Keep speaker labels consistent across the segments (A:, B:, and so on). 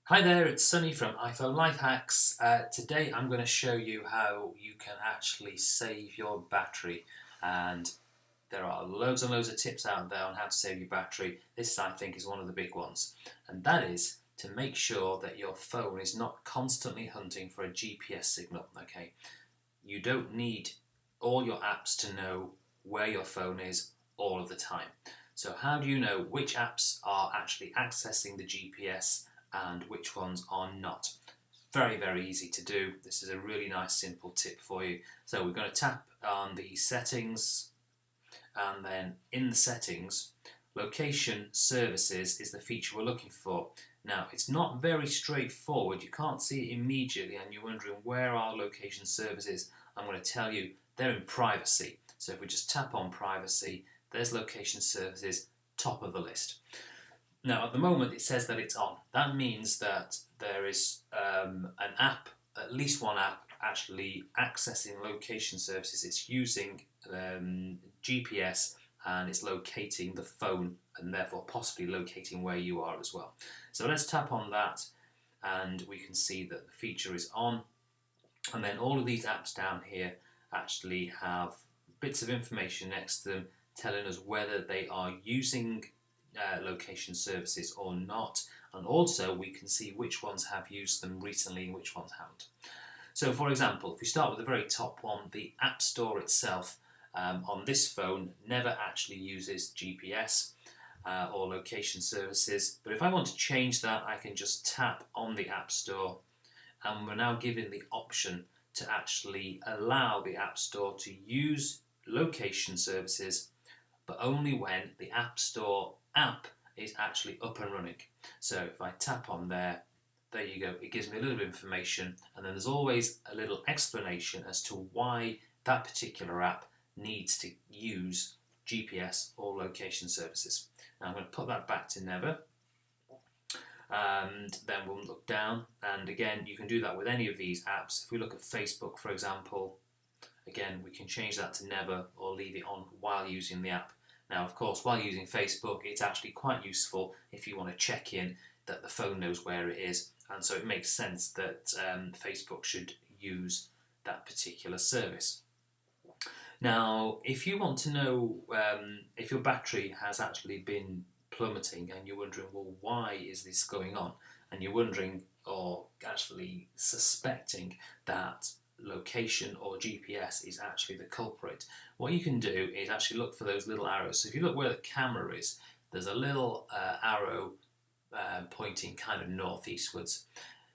A: Hi there, it's Sunny from iPhone Life Hacks. Today I'm going to show you how you can actually save your battery, and there are loads and loads of tips out there on how to save your battery. This I think is one of the big ones, and that is to make sure that your phone is not constantly hunting for a GPS signal. Okay, you don't need all your apps to know where your phone is all of the time. So how do you know which apps are actually accessing the GPS and which ones are not? Very, very easy to do. This is a really nice simple tip for you. So we're going to tap on the settings, and then in the settings, location services is the feature we're looking for. Now, it's not very straightforward. You can't see it immediately and you're wondering where are location services. I'm going to tell you they're in privacy. So if we just tap on privacy, there's location services, top of the list. Now, at the moment, it says that it's on. That means that there is an app, at least one app, actually accessing location services. It's using GPS and it's locating the phone and therefore possibly locating where you are as well. So let's tap on that and we can see that the feature is on. And then all of these apps down here actually have bits of information next to them telling us whether they are using location services or not, and also we can see which ones have used them recently and which ones haven't. So for example, if we start with the very top one, the App Store itself on this phone never actually uses GPS or location services, but if I want to change that, I can just tap on the App Store, and we're now given the option to actually allow the App Store to use location services, but only when the App Store app is actually up and running. So if I tap on there you go, it gives me a little bit of information, and then there's always a little explanation as to why that particular app needs to use GPS or location services. Now I'm going to put that back to never, and then we'll look down, and again you can do that with any of these apps. If we look at Facebook, for example, again we can change that to never or leave it on while using the app. Now, of course, while using Facebook, it's actually quite useful if you want to check in that the phone knows where it is, and so it makes sense that Facebook should use that particular service. Now, if you want to know if your battery has actually been plummeting and you're wondering, well, why is this going on? And you're wondering or actually suspecting that location or GPS is actually the culprit, what you can do is actually look for those little arrows. So if you look where the camera is, there's a little arrow pointing kind of northeastwards.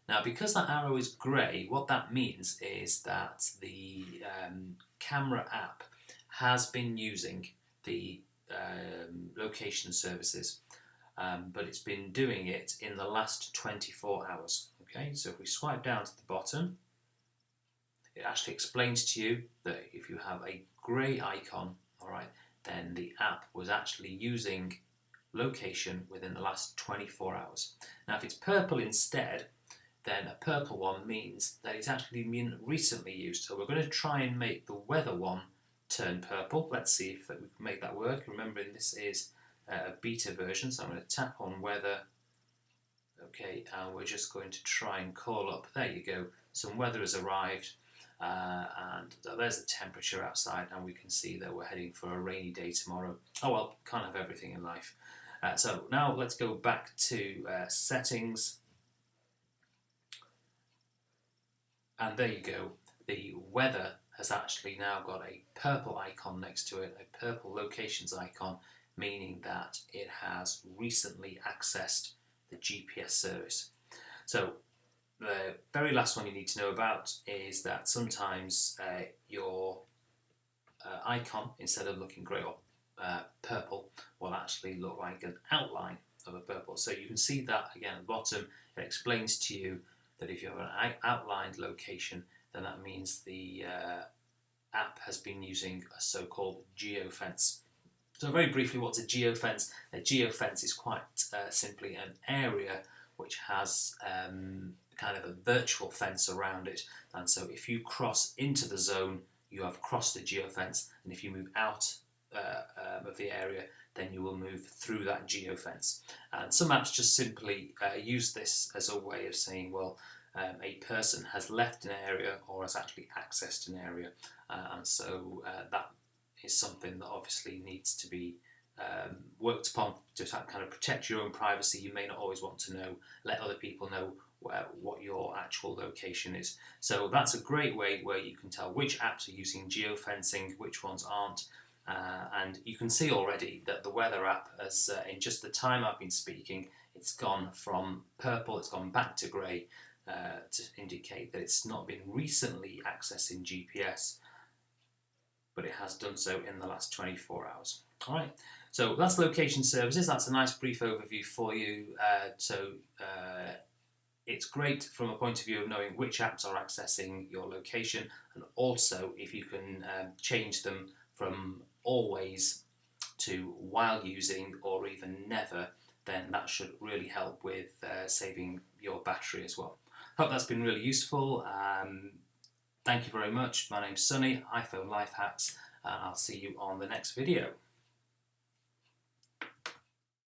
A: Now, because that arrow is grey, what that means is that the camera app has been using the location services, but it's been doing it in the last 24 hours. Okay, so if we swipe down to the bottom, it actually explains to you that if you have a grey icon, all right, then the app was actually using location within the last 24 hours. Now, if it's purple instead, then a purple one means that it's actually been recently used. So we're going to try and make the weather one turn purple. Let's see if we can make that work. Remembering this is a beta version, so I'm going to tap on weather. Okay, and we're just going to try and call up, there you go, some weather has arrived. And there's the temperature outside, and we can see that we're heading for a rainy day tomorrow. Oh well, can't have everything in life. So now let's go back to settings, and there you go. The weather has actually now got a purple icon next to it, a purple locations icon, meaning that it has recently accessed the GPS service. So the very last one you need to know about is that sometimes your icon, instead of looking grey or purple, will actually look like an outline of a purple. So you can see that again at the bottom. It explains to you that if you have an outlined location, then that means the app has been using a so-called geofence. So very briefly, what's a geofence? A geofence is quite simply an area which has kind of a virtual fence around it, and so if you cross into the zone, you have crossed the geofence, and if you move out of the area, then you will move through that geofence. And some apps just simply use this as a way of saying, well, a person has left an area or has actually accessed an area, and so that is something that obviously needs to be worked upon to kind of protect your own privacy. You may not always want to know, let other people know what your actual location is. So that's a great way where you can tell which apps are using geofencing, which ones aren't. And you can see already that the weather app has, in just the time I've been speaking, it's gone from purple, it's gone back to grey, to indicate that it's not been recently accessing GPS, but it has done so in the last 24 hours. All right, so that's location services. That's a nice brief overview for you. It's great from a point of view of knowing which apps are accessing your location, and also if you can change them from always to while using or even never, then that should really help with saving your battery as well. Hope that's been really useful. Thank you very much. My name's Sunny, iPhone Life Hacks, and I'll see you on the next video.